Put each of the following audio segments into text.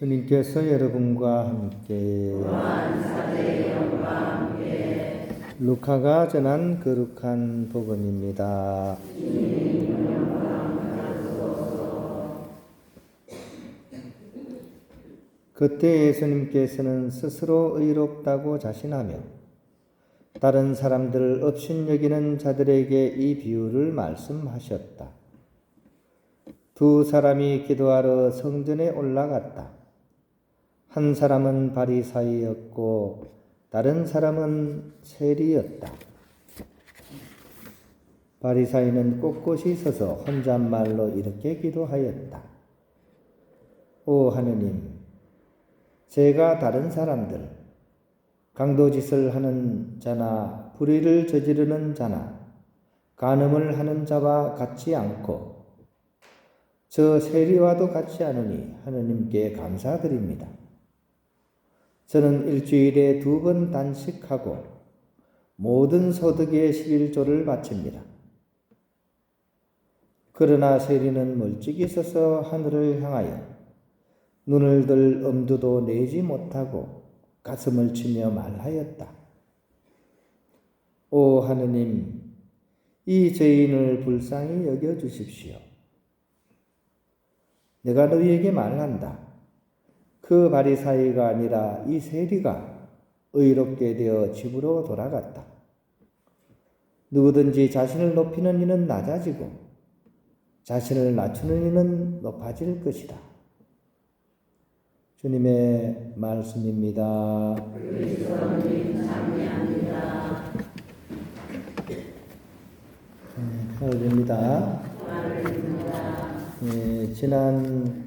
주님께서 여러분과 함께 루카가 전한 거룩한 복음입니다. 그때 예수님께서는 스스로 의롭다고 자신하며 다른 사람들을 업신여기는 자들에게 이 비유를 말씀하셨다. 두 사람이 기도하러 성전에 올라갔다. 한 사람은 바리사이였고 다른 사람은 세리였다. 바리사이는 꼿꼿이 서서 혼잣말로 이렇게 기도하였다. 오 하느님, 제가 다른 사람들, 강도짓을 하는 자나 불의를 저지르는 자나 간음을 하는 자와 같지 않고 저 세리와도 같지 않으니 하느님께 감사드립니다. 저는 일주일에 2번 단식하고 모든 소득의 11조를 바칩니다. 그러나 세리는 멀찍이 서서 하늘을 향하여 눈을 들 엄두도 내지 못하고 가슴을 치며 말하였다. 오 하느님, 이 죄인을 불쌍히 여겨주십시오. 내가 너희에게 말한다. 그 바리사이가 아니라 이 세리가 의롭게 되어 집으로 돌아갔다. 누구든지 자신을 높이는 이는 낮아지고 자신을 낮추는 이는 높아질 것이다. 주님의 말씀입니다. 그리스도님 찬미합니다. 하늘입니다. 지난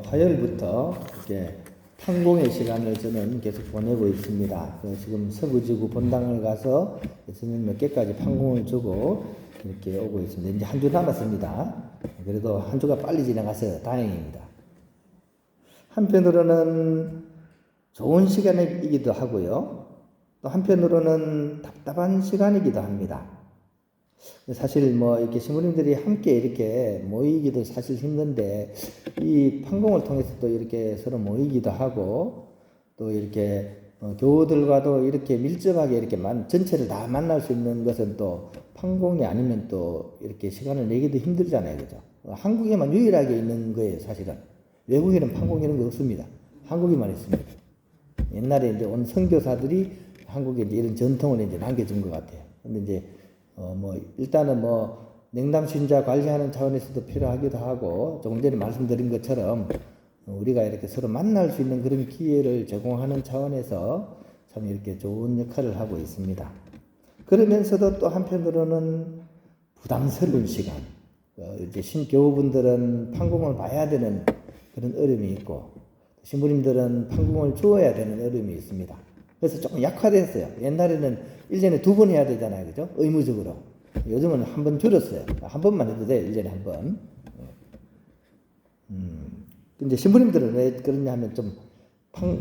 화요일부터 이렇게 판공의 시간을 저는 계속 보내고 있습니다. 지금 서구지구 본당을 가서 예수님 몇 개까지 판공을 주고 이렇게 오고 있습니다. 이제 한 주 남았습니다. 그래도 한 주가 빨리 지나가서 다행입니다. 한편으로는 좋은 시간이기도 하고요. 또 한편으로는 답답한 시간이기도 합니다. 사실 이렇게 신부님들이 함께 이렇게 모이기도 사실 힘든데 이 판공을 통해서 또 이렇게 서로 모이기도 하고 또 이렇게 교우들과도 이렇게 밀접하게 이렇게 전체를 다 만날 수 있는 것은 또 판공이 아니면 또 이렇게 시간을 내기도 힘들잖아요. 그죠? 한국에만 유일하게 있는 거예요, 사실은. 외국에는 판공 이런 거 없습니다. 한국에만 있습니다. 옛날에 이제 온 선교사들이 한국에 이제 이런 전통을 이제 남겨준 것 같아요. 근데 이제 일단은 냉담 신자 관리하는 차원에서도 필요하기도 하고, 조금 전에 말씀드린 것처럼 우리가 이렇게 서로 만날 수 있는 그런 기회를 제공하는 차원에서 참 이렇게 좋은 역할을 하고 있습니다. 그러면서도 또 한편으로는 부담스러운 시간, 이제 신교우분들은 판공을 봐야 되는 그런 어려움이 있고, 신부님들은 판공을 주어야 되는 어려움이 있습니다. 그래서 조금 약화됐어요. 옛날에는 1년에 2번 해야 되잖아요. 그죠? 의무적으로. 요즘은 한 번 줄였어요. 한 번만 해도 돼요. 1년에 한 번. 근데 신부님들은 왜 그러냐 하면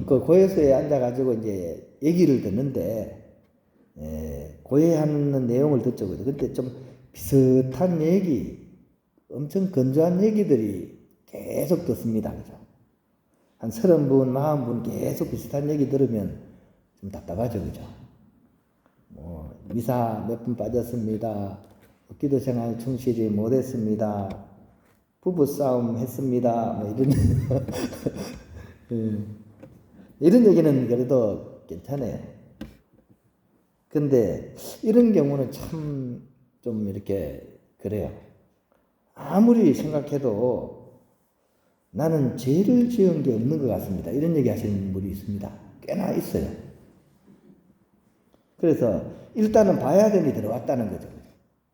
그 고해소에 앉아가지고 이제 얘기를 듣는데, 고해하는 내용을 듣죠. 근데 좀 비슷한 얘기, 엄청 건조한 얘기들이 계속 듣습니다. 그죠? 한 30분, 40분 계속 비슷한 얘기 들으면 좀 답답하죠. 그죠? 미사 몇 분 빠졌습니다. 기도 생활 충실히 못했습니다. 부부싸움 했습니다. 이런 얘기는 그래도 괜찮아요. 근데 이런 경우는 참 좀 이렇게 그래요. 아무리 생각해도 나는 죄를 지은 게 없는 것 같습니다. 이런 얘기 하시는 분이 있습니다. 꽤나 있어요. 그래서 일단은 봐야 되니 들어왔다는 거죠.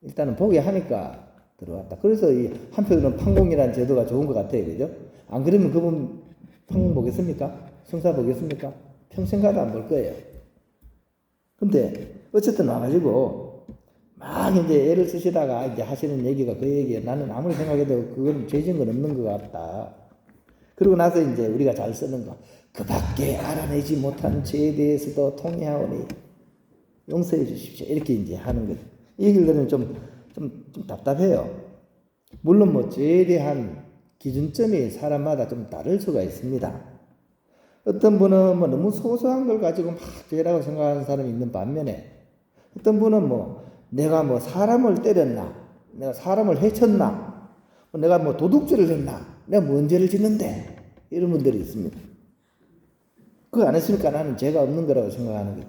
일단은 보게 하니까 들어왔다. 그래서 이 한편으로는 판공이라는 제도가 좋은 것 같아요. 그죠? 안 그러면 그분 판공 보겠습니까? 성사 보겠습니까? 평생 가도 안 볼 거예요. 근데 어쨌든 와가지고 막 이제 애를 쓰시다가 이제 하시는 얘기가 그 얘기예요. 나는 아무리 생각해도 그건 죄진 건 없는 것 같다. 그러고 나서 이제 우리가 잘 쓰는 거. 그 밖에 알아내지 못한 죄에 대해서도 통회하오니 용서해 주십시오. 이렇게 이제 하는 거죠. 이 얘기를 들으면 좀 답답해요. 물론 죄에 대한 기준점이 사람마다 좀 다를 수가 있습니다. 어떤 분은 뭐 너무 소소한 걸 가지고 막 죄라고 생각하는 사람이 있는 반면에 어떤 분은 뭐 내가 뭐 사람을 때렸나, 내가 사람을 해쳤나, 내가 뭐 도둑질을 했나, 내가 뭔 죄를 짓는데 이런 분들이 있습니다. 그거 안 했으니까 나는 죄가 없는 거라고 생각하는 거예요.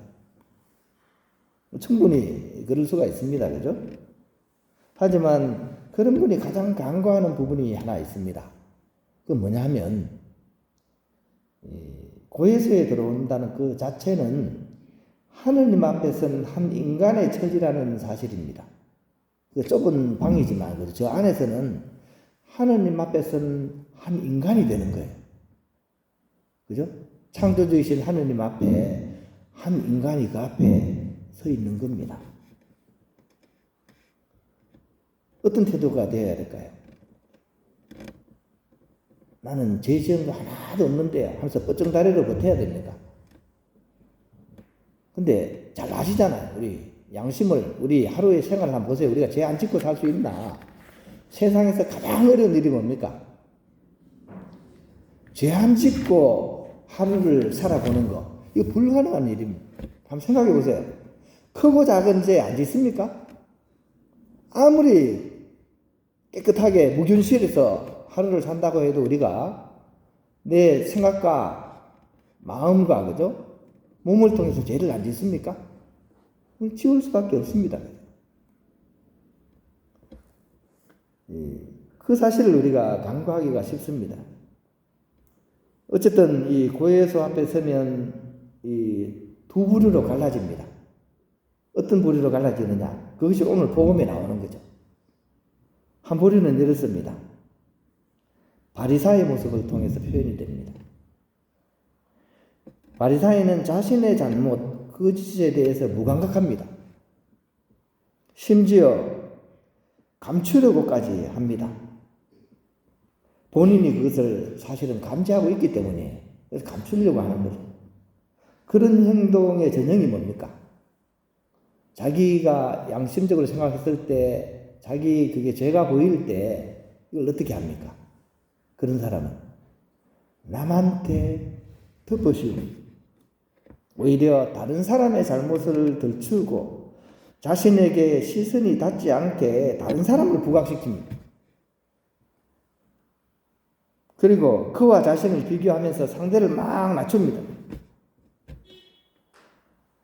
충분히 그럴 수가 있습니다. 그죠? 하지만 그런 분이 가장 간과하는 부분이 하나 있습니다. 그 뭐냐 하면 고해서에 들어온다는 그 자체는 하느님 앞에서는 한 인간의 처지라는 사실입니다. 그 좁은 방이지만 저 안에서는 하느님 앞에서는 한 인간이 되는 거예요. 그죠? 창조주이신 하느님 앞에 한 인간이 그 앞에 서 있는 겁니다. 어떤 태도가 되어야 될까요? 나는 죄 지은 거 하나도 없는데 하면서 뻗정다리로 버텨야 됩니다. 근데 잘 아시잖아요. 우리 양심을, 우리 하루의 생활을 한번 보세요. 우리가 죄 안 짓고 살 수 있나? 세상에서 가장 어려운 일이 뭡니까? 죄 안 짓고 하루를 살아보는 거. 이거 불가능한 일입니다. 한번 생각해 보세요. 크고 작은 죄 안 짓습니까? 아무리 깨끗하게 무균실해서 하루를 산다고 해도 우리가 내 생각과 마음과 그죠? 몸을 통해서 죄를 안 짓습니까? 지울 수밖에 없습니다. 그 사실을 우리가 간과하기가 쉽습니다. 어쨌든 이 고해서 앞에 서면 이 두 부류로 갈라집니다. 어떤 부류로 갈라지느냐? 그것이 오늘 복음에 나오는 거죠. 한 부류는 이렇습니다. 바리사의 모습을 통해서 표현이 됩니다. 바리사이는 자신의 잘못, 거짓에 대해서 무감각합니다. 심지어 감추려고까지 합니다. 본인이 그것을 사실은 감지하고 있기 때문에 그래서 감추려고 하는 거죠. 그런 행동의 전형이 뭡니까? 자기가 양심적으로 생각했을 때 자기 그게 죄가 보일 때 이걸 어떻게 합니까? 그런 사람은 남한테 덮어씌우고 오히려 다른 사람의 잘못을 들추고 자신에게 시선이 닿지 않게 다른 사람을 부각시킵니다. 그리고 그와 자신을 비교하면서 상대를 막 낮춥니다.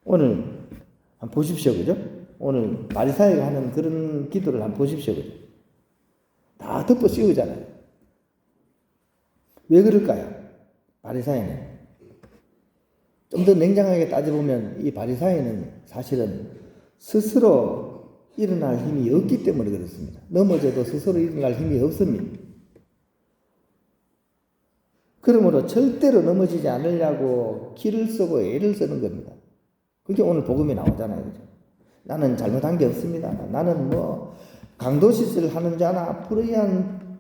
오늘 한번 보십시오. 그죠? 오늘 바리사이가 하는 그런 기도를 한번 보십시오. 그죠? 다 덮어 씌우잖아요. 왜 그럴까요? 바리사이는 좀 더 냉정하게 따져보면 이 바리사이는 사실은 스스로 일어날 힘이 없기 때문에 그렇습니다. 넘어져도 스스로 일어날 힘이 없습니다. 그러므로 절대로 넘어지지 않으려고 기를 쓰고 애를 쓰는 겁니다. 그게 오늘 복음에 나오잖아요. 그죠? 나는 잘못한 게 없습니다. 나는 뭐 강도짓을 하는 자나 불의한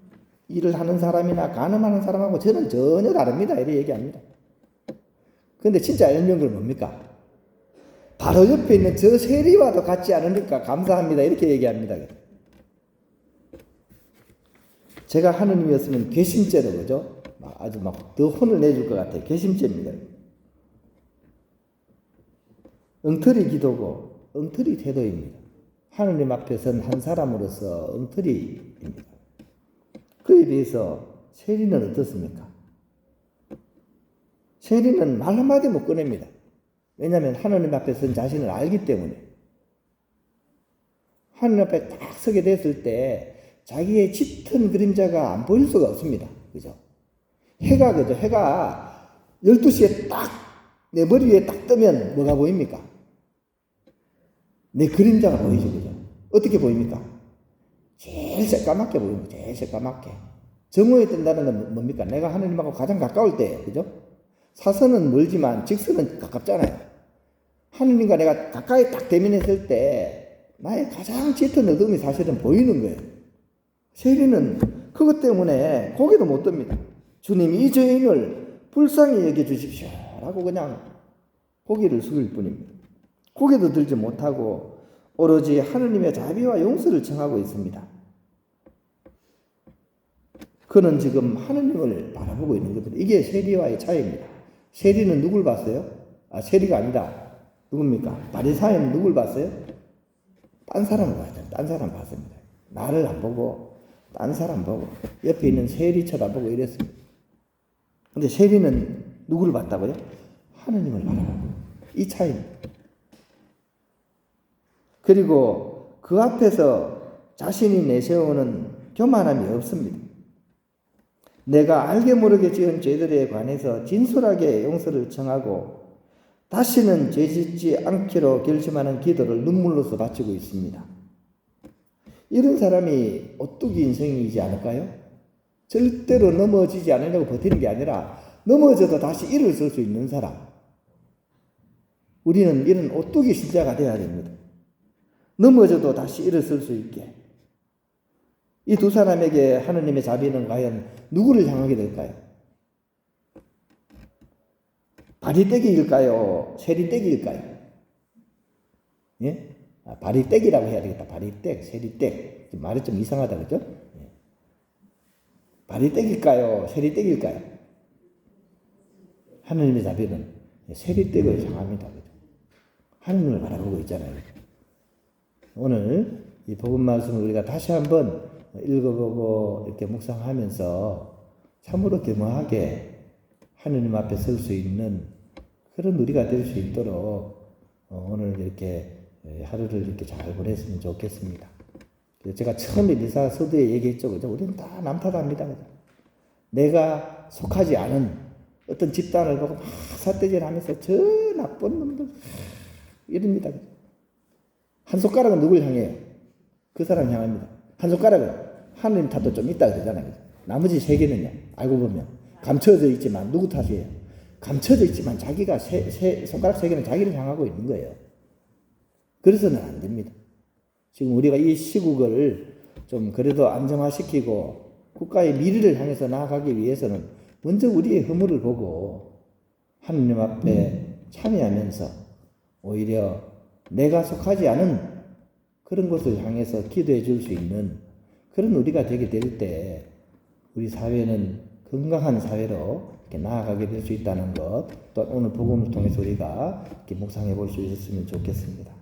일을 하는 사람이나 간음하는 사람하고 저는 전혀 다릅니다. 이렇게 얘기합니다. 근데 진짜 얄미운 건 뭡니까? 바로 옆에 있는 저 세리와도 같지 않으니까 감사합니다. 이렇게 얘기합니다. 제가 하느님이었으면 괘씸죄로 그죠? 아주 막 더 혼을 내줄 것 같아요. 괘씸죄입니다. 엉터리 기도고 엉터리 태도입니다. 하느님 앞에 선 한 사람으로서 엉터리입니다. 그에 비해서 세리는 어떻습니까? 세리는 말 한마디 못 꺼냅니다. 왜냐하면 하느님 앞에 선 자신을 알기 때문에. 하느님 앞에 딱 서게 됐을 때 자기의 짙은 그림자가 안 보일 수가 없습니다. 그죠? 해가 12시에 딱 내 머리 위에 딱 뜨면 뭐가 보입니까? 내 그림자가 보이죠. 그죠? 어떻게 보입니까? 제일 새까맣게 보입니다. 제일 새까맣게. 정오에 뜬다는 건 뭡니까? 내가 하느님하고 가장 가까울 때, 그죠? 사선은 멀지만 직선은 가깝잖아요. 하느님과 내가 가까이 딱 대면했을 때 나의 가장 짙은 어둠이 사실은 보이는 거예요. 세리는 그것 때문에 고개도 못 듭니다. 주님이 이 죄인을 불쌍히 여겨 주십시오 라고 그냥 고개를 숙일 뿐입니다. 고개도 들지 못하고 오로지 하느님의 자비와 용서를 청하고 있습니다. 그는 지금 하느님을 바라보고 있는 거거든요. 이게 세리와의 차이입니다. 세리는 누굴 봤어요? 세리가 아니라 누굽니까? 바리사이는 누굴 봤어요? 딴 사람을 봤잖아요. 딴 사람 봤습니다. 나를 안 보고 딴 사람 보고 옆에 있는 세리 쳐다보고 이랬습니다. 근데 세리는 누구를 봤다고요? 하느님을 바라보고. 이 차이입니다. 그리고 그 앞에서 자신이 내세우는 교만함이 없습니다. 내가 알게 모르게 지은 죄들에 관해서 진솔하게 용서를 청하고 다시는 죄짓지 않기로 결심하는 기도를 눈물로서 바치고 있습니다. 이런 사람이 오뚜기 인생이지 않을까요? 절대로 넘어지지 않으려고 버티는 게 아니라 넘어져도 다시 일어설 수 있는 사람. 우리는 이런 오뚜기 신자가 되어야 됩니다. 넘어져도 다시 일어설 수 있게. 이 두 사람에게 하느님의 자비는 과연 누구를 향하게 될까요? 바리떼기일까요? 세리떼기일까요? 예? 바리떼기라고 해야 되겠다. 바리떼, 세리떼. 말이 좀 이상하다, 그죠? 예. 바리떼기일까요? 세리떼기일까요? 하느님의 자비는 세리떼기를 향합니다. 그죠? 하느님을 바라보고 있잖아요. 오늘 이 복음 말씀을 우리가 다시 한번 읽어보고 이렇게 묵상하면서 참으로 겸허하게 하느님 앞에 설 수 있는 그런 우리가 될 수 있도록 오늘 이렇게 하루를 이렇게 잘 보냈으면 좋겠습니다. 제가 처음에 미사 서두에 얘기했죠. 그죠? 우리는 다 남탓합니다. 그죠? 내가 속하지 않은 어떤 집단을 보고 막 삿대질 하면서 저 나쁜 놈들 이럽니다. 그죠? 한 손가락은 누굴 향해요? 그 사람 향합니다. 한 손가락은 하느님 탓도 좀 있다 그러잖아요. 그죠? 나머지 세 개는요. 알고 보면 감춰져 있지만 누구 탓이에요? 감춰져 있지만 자기가 손가락 세 개는 자기를 향하고 있는 거예요. 그래서는 안 됩니다. 지금 우리가 이 시국을 좀 그래도 안정화시키고 국가의 미래를 향해서 나아가기 위해서는 먼저 우리의 허물을 보고 하느님 앞에 참여하면서 오히려 내가 속하지 않은 그런 곳을 향해서 기도해 줄 수 있는 그런 우리가 되게 될 때 우리 사회는 건강한 사회로 이렇게 나아가게 될 수 있다는 것, 또 오늘 복음을 통해서 우리가 이렇게 묵상해 볼 수 있었으면 좋겠습니다.